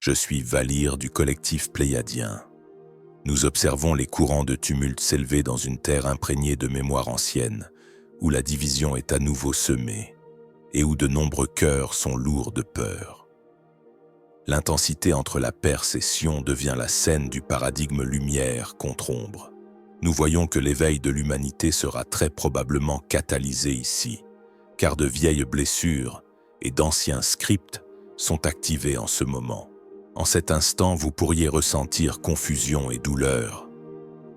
Je suis Valir du collectif pléiadien. Nous observons les courants de tumulte s'élever dans une terre imprégnée de mémoire ancienne, où la division est à nouveau semée, et où de nombreux cœurs sont lourds de peur. L'intensité entre la Perse et Sion devient la scène du paradigme lumière contre ombre. Nous voyons que l'éveil de l'humanité sera très probablement catalysé ici, car de vieilles blessures et d'anciens scripts sont activés en ce moment. En cet instant, vous pourriez ressentir confusion et douleur,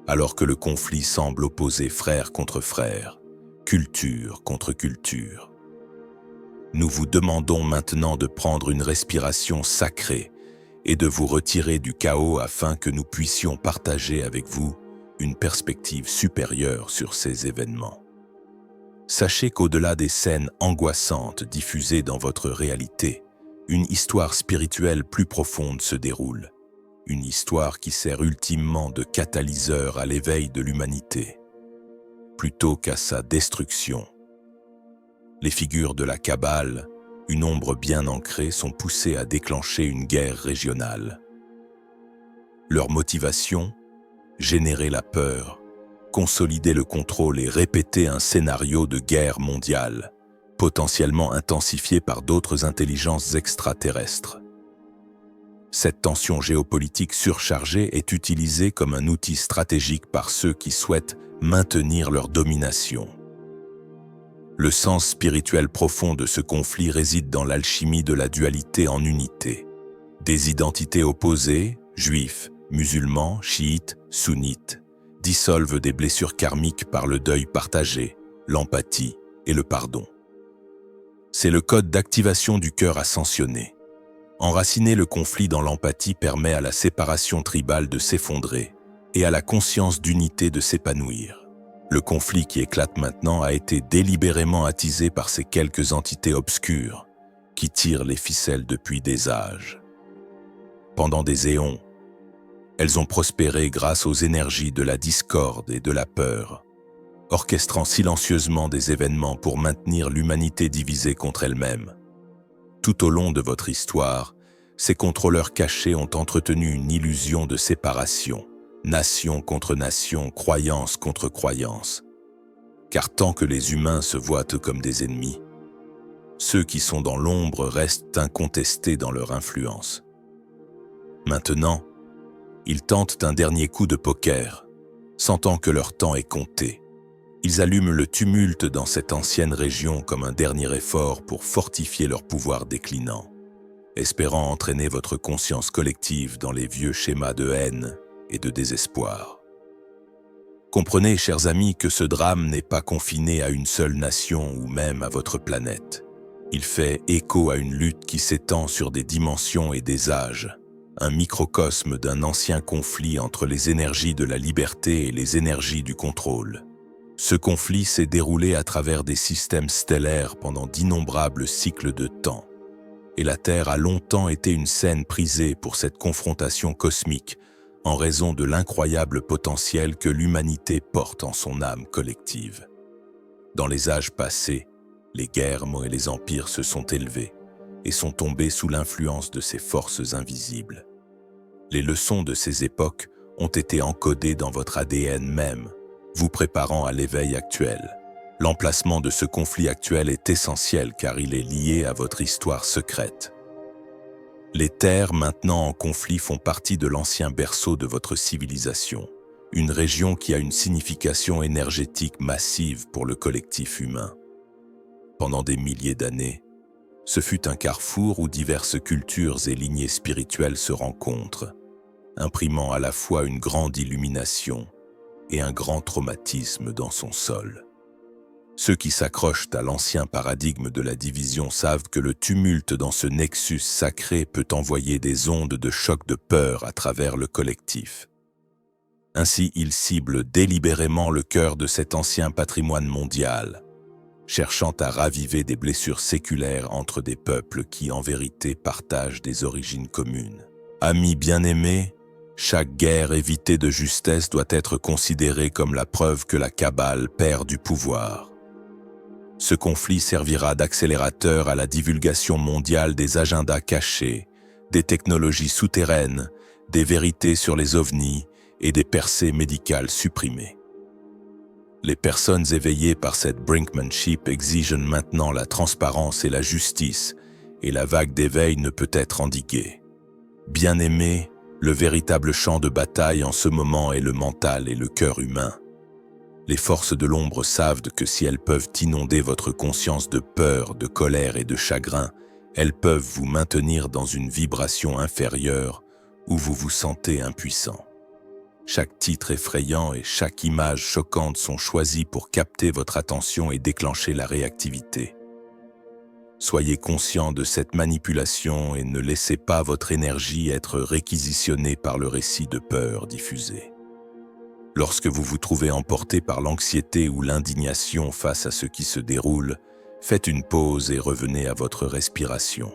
alors que le conflit semble opposer frère contre frère, culture contre culture. Nous vous demandons maintenant de prendre une respiration sacrée et de vous retirer du chaos afin que nous puissions partager avec vous une perspective supérieure sur ces événements. Sachez qu'au-delà des scènes angoissantes diffusées dans votre réalité, une histoire spirituelle plus profonde se déroule, une histoire qui sert ultimement de catalyseur à l'éveil de l'humanité, plutôt qu'à sa destruction. Les figures de la Kabbale, une ombre bien ancrée, sont poussées à déclencher une guerre régionale. Leur motivation, générer la peur, consolider le contrôle et répéter un scénario de guerre mondiale, potentiellement intensifié par d'autres intelligences extraterrestres. Cette tension géopolitique surchargée est utilisée comme un outil stratégique par ceux qui souhaitent maintenir leur domination. Le sens spirituel profond de ce conflit réside dans l'alchimie de la dualité en unité. Des identités opposées, juifs, musulmans, chiites, sunnites, dissolvent des blessures karmiques par le deuil partagé, l'empathie et le pardon. C'est le code d'activation du cœur ascensionné. Enraciner le conflit dans l'empathie permet à la séparation tribale de s'effondrer et à la conscience d'unité de s'épanouir. Le conflit qui éclate maintenant a été délibérément attisé par ces quelques entités obscures qui tirent les ficelles depuis des âges. Pendant des éons, elles ont prospéré grâce aux énergies de la discorde et de la peur, orchestrant silencieusement des événements pour maintenir l'humanité divisée contre elle-même. Tout au long de votre histoire, ces contrôleurs cachés ont entretenu une illusion de séparation, nation contre nation, croyance contre croyance. Car tant que les humains se voient comme des ennemis, ceux qui sont dans l'ombre restent incontestés dans leur influence. Maintenant, ils tentent un dernier coup de poker, sentant que leur temps est compté. Ils allument le tumulte dans cette ancienne région comme un dernier effort pour fortifier leur pouvoir déclinant, espérant entraîner votre conscience collective dans les vieux schémas de haine et de désespoir. Comprenez, chers amis, que ce drame n'est pas confiné à une seule nation ou même à votre planète. Il fait écho à une lutte qui s'étend sur des dimensions et des âges, un microcosme d'un ancien conflit entre les énergies de la liberté et les énergies du contrôle. Ce conflit s'est déroulé à travers des systèmes stellaires pendant d'innombrables cycles de temps, et la Terre a longtemps été une scène prisée pour cette confrontation cosmique en raison de l'incroyable potentiel que l'humanité porte en son âme collective. Dans les âges passés, les guerres et les empires se sont élevés et sont tombés sous l'influence de ces forces invisibles. Les leçons de ces époques ont été encodées dans votre ADN même, vous préparant à l'éveil actuel. L'emplacement de ce conflit actuel est essentiel car il est lié à votre histoire secrète. Les terres maintenant en conflit font partie de l'ancien berceau de votre civilisation, une région qui a une signification énergétique massive pour le collectif humain. Pendant des milliers d'années, ce fut un carrefour où diverses cultures et lignées spirituelles se rencontrent, imprimant à la fois une grande illumination et un grand traumatisme dans son sol. Ceux qui s'accrochent à l'ancien paradigme de la division savent que le tumulte dans ce nexus sacré peut envoyer des ondes de choc de peur à travers le collectif. Ainsi, ils ciblent délibérément le cœur de cet ancien patrimoine mondial, cherchant à raviver des blessures séculaires entre des peuples qui, en vérité, partagent des origines communes. Amis bien-aimés, chaque guerre évitée de justesse doit être considérée comme la preuve que la Kabbale perd du pouvoir. Ce conflit servira d'accélérateur à la divulgation mondiale des agendas cachés, des technologies souterraines, des vérités sur les ovnis et des percées médicales supprimées. Les personnes éveillées par cette brinkmanship exigent maintenant la transparence et la justice, et la vague d'éveil ne peut être endiguée. Bien-aimés, le véritable champ de bataille en ce moment est le mental et le cœur humain. Les forces de l'ombre savent que si elles peuvent inonder votre conscience de peur, de colère et de chagrin, elles peuvent vous maintenir dans une vibration inférieure où vous vous sentez impuissant. Chaque titre effrayant et chaque image choquante sont choisis pour capter votre attention et déclencher la réactivité. Soyez conscient de cette manipulation et ne laissez pas votre énergie être réquisitionnée par le récit de peur diffusé. Lorsque vous vous trouvez emporté par l'anxiété ou l'indignation face à ce qui se déroule, faites une pause et revenez à votre respiration.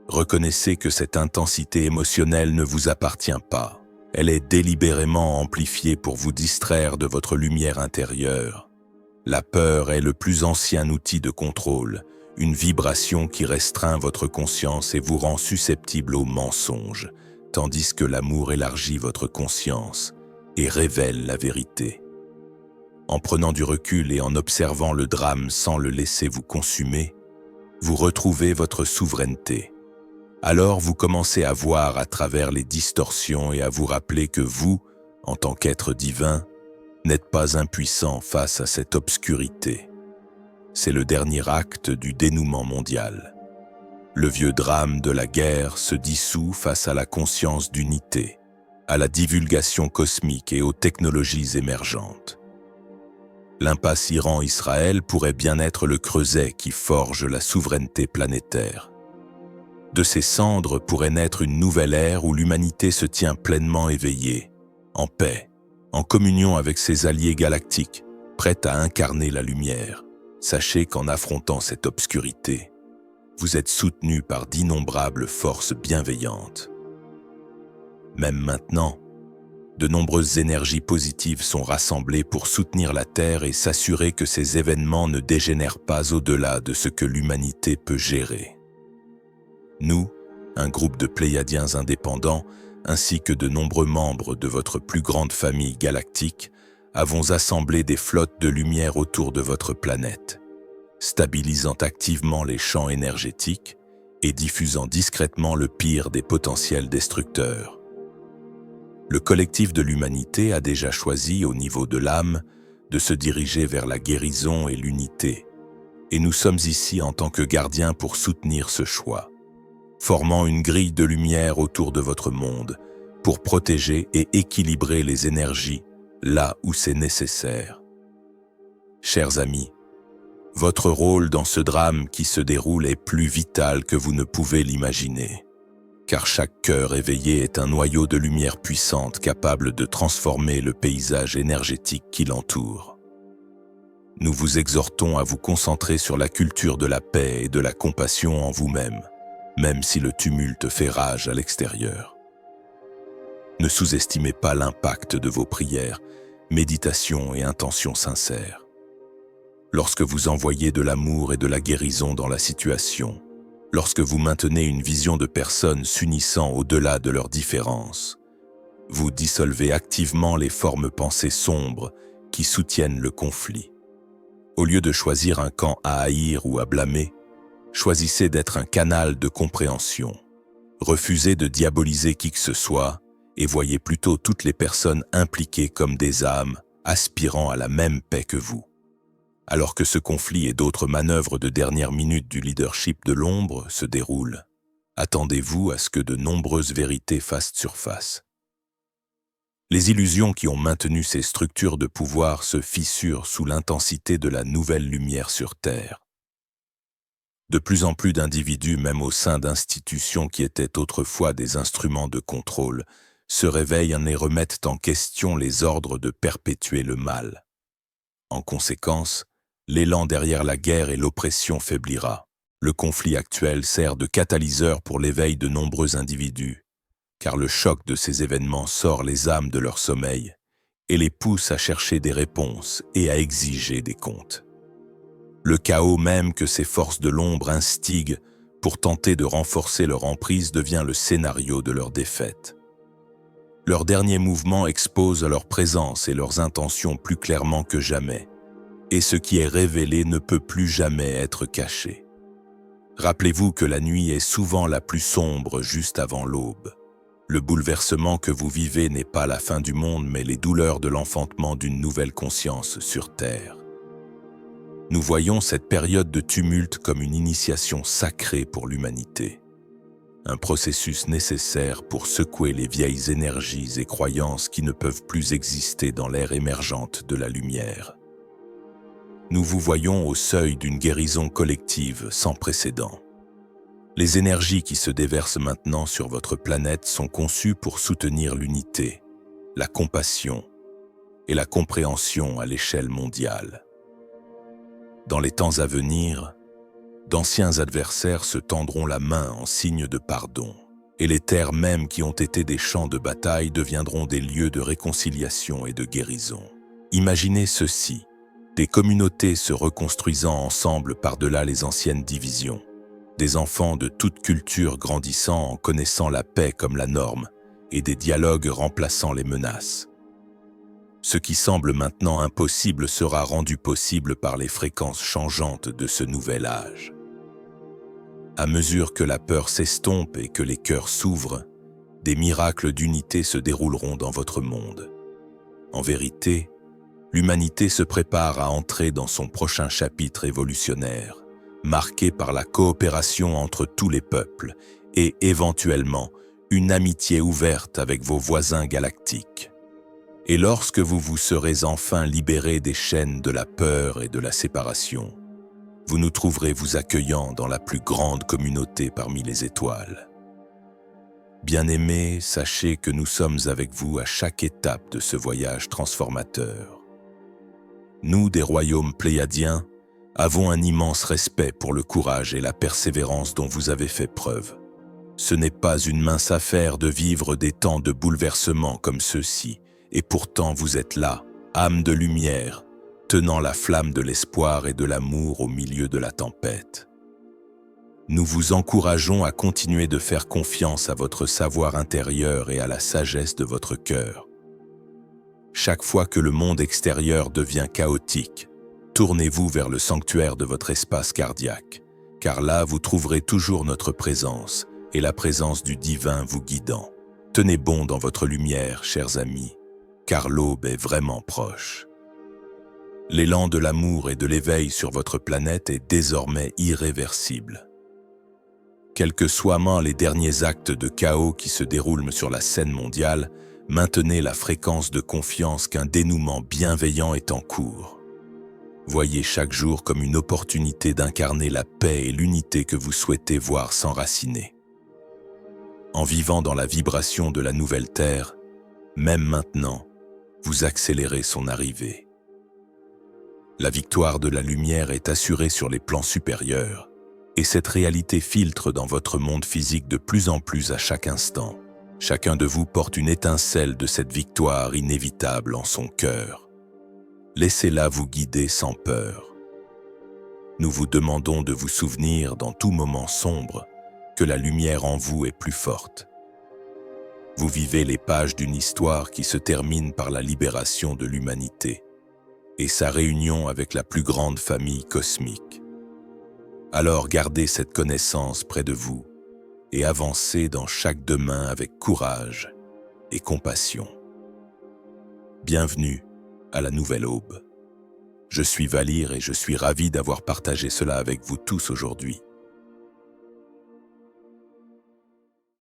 Reconnaissez que cette intensité émotionnelle ne vous appartient pas. Elle est délibérément amplifiée pour vous distraire de votre lumière intérieure. La peur est le plus ancien outil de contrôle, une vibration qui restreint votre conscience et vous rend susceptible aux mensonges, tandis que l'amour élargit votre conscience et révèle la vérité. En prenant du recul et en observant le drame sans le laisser vous consumer, vous retrouvez votre souveraineté. Alors vous commencez à voir à travers les distorsions et à vous rappeler que vous, en tant qu'être divin, n'êtes pas impuissant face à cette obscurité. C'est le dernier acte du dénouement mondial. Le vieux drame de la guerre se dissout face à la conscience d'unité, à la divulgation cosmique et aux technologies émergentes. L'impasse Iran-Israël pourrait bien être le creuset qui forge la souveraineté planétaire. De ces cendres pourrait naître une nouvelle ère où l'humanité se tient pleinement éveillée, en paix, en communion avec ses alliés galactiques, prête à incarner la lumière. Sachez qu'en affrontant cette obscurité, vous êtes soutenu par d'innombrables forces bienveillantes. Même maintenant, de nombreuses énergies positives sont rassemblées pour soutenir la Terre et s'assurer que ces événements ne dégénèrent pas au-delà de ce que l'humanité peut gérer. Nous, un groupe de Pléiadiens indépendants, ainsi que de nombreux membres de votre plus grande famille galactique, avons assemblé des flottes de lumière autour de votre planète, stabilisant activement les champs énergétiques et diffusant discrètement le pire des potentiels destructeurs. Le collectif de l'humanité a déjà choisi, au niveau de l'âme, de se diriger vers la guérison et l'unité, et nous sommes ici en tant que gardiens pour soutenir ce choix, formant une grille de lumière autour de votre monde pour protéger et équilibrer les énergies là où c'est nécessaire. Chers amis, votre rôle dans ce drame qui se déroule est plus vital que vous ne pouvez l'imaginer, car chaque cœur éveillé est un noyau de lumière puissante capable de transformer le paysage énergétique qui l'entoure. Nous vous exhortons à vous concentrer sur la culture de la paix et de la compassion en vous-même, même si le tumulte fait rage à l'extérieur. Ne sous-estimez pas l'impact de vos prières, méditations et intentions sincères. Lorsque vous envoyez de l'amour et de la guérison dans la situation, lorsque vous maintenez une vision de personnes s'unissant au-delà de leurs différences, vous dissolvez activement les formes pensées sombres qui soutiennent le conflit. Au lieu de choisir un camp à haïr ou à blâmer, choisissez d'être un canal de compréhension. Refusez de diaboliser qui que ce soit et voyez plutôt toutes les personnes impliquées comme des âmes aspirant à la même paix que vous. Alors que ce conflit et d'autres manœuvres de dernière minute du leadership de l'ombre se déroulent, attendez-vous à ce que de nombreuses vérités fassent surface. Les illusions qui ont maintenu ces structures de pouvoir se fissurent sous l'intensité de la nouvelle lumière sur Terre. De plus en plus d'individus, même au sein d'institutions qui étaient autrefois des instruments de contrôle, se réveillent et remettent en question les ordres de perpétuer le mal. En conséquence, l'élan derrière la guerre et l'oppression faiblira. Le conflit actuel sert de catalyseur pour l'éveil de nombreux individus, car le choc de ces événements sort les âmes de leur sommeil et les pousse à chercher des réponses et à exiger des comptes. Le chaos même que ces forces de l'ombre instiguent pour tenter de renforcer leur emprise devient le scénario de leur défaite. Leur dernier mouvement expose leur présence et leurs intentions plus clairement que jamais, et ce qui est révélé ne peut plus jamais être caché. Rappelez-vous que la nuit est souvent la plus sombre juste avant l'aube. Le bouleversement que vous vivez n'est pas la fin du monde, mais les douleurs de l'enfantement d'une nouvelle conscience sur Terre. Nous voyons cette période de tumulte comme une initiation sacrée pour l'humanité. Un processus nécessaire pour secouer les vieilles énergies et croyances qui ne peuvent plus exister dans l'ère émergente de la lumière. Nous vous voyons au seuil d'une guérison collective sans précédent. Les énergies qui se déversent maintenant sur votre planète sont conçues pour soutenir l'unité, la compassion et la compréhension à l'échelle mondiale. Dans les temps à venir, d'anciens adversaires se tendront la main en signe de pardon, et les terres mêmes qui ont été des champs de bataille deviendront des lieux de réconciliation et de guérison. Imaginez ceci, des communautés se reconstruisant ensemble par-delà les anciennes divisions, des enfants de toute culture grandissant en connaissant la paix comme la norme et des dialogues remplaçant les menaces. Ce qui semble maintenant impossible sera rendu possible par les fréquences changeantes de ce nouvel âge. À mesure que la peur s'estompe et que les cœurs s'ouvrent, des miracles d'unité se dérouleront dans votre monde. En vérité, l'humanité se prépare à entrer dans son prochain chapitre évolutionnaire, marqué par la coopération entre tous les peuples et, éventuellement, une amitié ouverte avec vos voisins galactiques. Et lorsque vous vous serez enfin libérés des chaînes de la peur et de la séparation, vous nous trouverez vous accueillant dans la plus grande communauté parmi les étoiles. Bien-aimés, sachez que nous sommes avec vous à chaque étape de ce voyage transformateur. Nous, des royaumes pléiadiens, avons un immense respect pour le courage et la persévérance dont vous avez fait preuve. Ce n'est pas une mince affaire de vivre des temps de bouleversement comme ceux-ci, et pourtant vous êtes là, âme de lumière, tenant la flamme de l'espoir et de l'amour au milieu de la tempête. Nous vous encourageons à continuer de faire confiance à votre savoir intérieur et à la sagesse de votre cœur. Chaque fois que le monde extérieur devient chaotique, tournez-vous vers le sanctuaire de votre espace cardiaque, car là vous trouverez toujours notre présence et la présence du divin vous guidant. Tenez bon dans votre lumière, chers amis, car l'aube est vraiment proche. L'élan de l'amour et de l'éveil sur votre planète est désormais irréversible. Quels que soient les derniers actes de chaos qui se déroulent sur la scène mondiale, maintenez la fréquence de confiance qu'un dénouement bienveillant est en cours. Voyez chaque jour comme une opportunité d'incarner la paix et l'unité que vous souhaitez voir s'enraciner. En vivant dans la vibration de la nouvelle Terre, même maintenant, vous accélérez son arrivée. La victoire de la lumière est assurée sur les plans supérieurs, et cette réalité filtre dans votre monde physique de plus en plus à chaque instant. Chacun de vous porte une étincelle de cette victoire inévitable en son cœur. Laissez-la vous guider sans peur. Nous vous demandons de vous souvenir dans tout moment sombre que la lumière en vous est plus forte. Vous vivez les pages d'une histoire qui se termine par la libération de l'humanité et sa réunion avec la plus grande famille cosmique. Alors gardez cette connaissance près de vous et avancez dans chaque demain avec courage et compassion. Bienvenue à la nouvelle aube. Je suis Valir et je suis ravi d'avoir partagé cela avec vous tous aujourd'hui.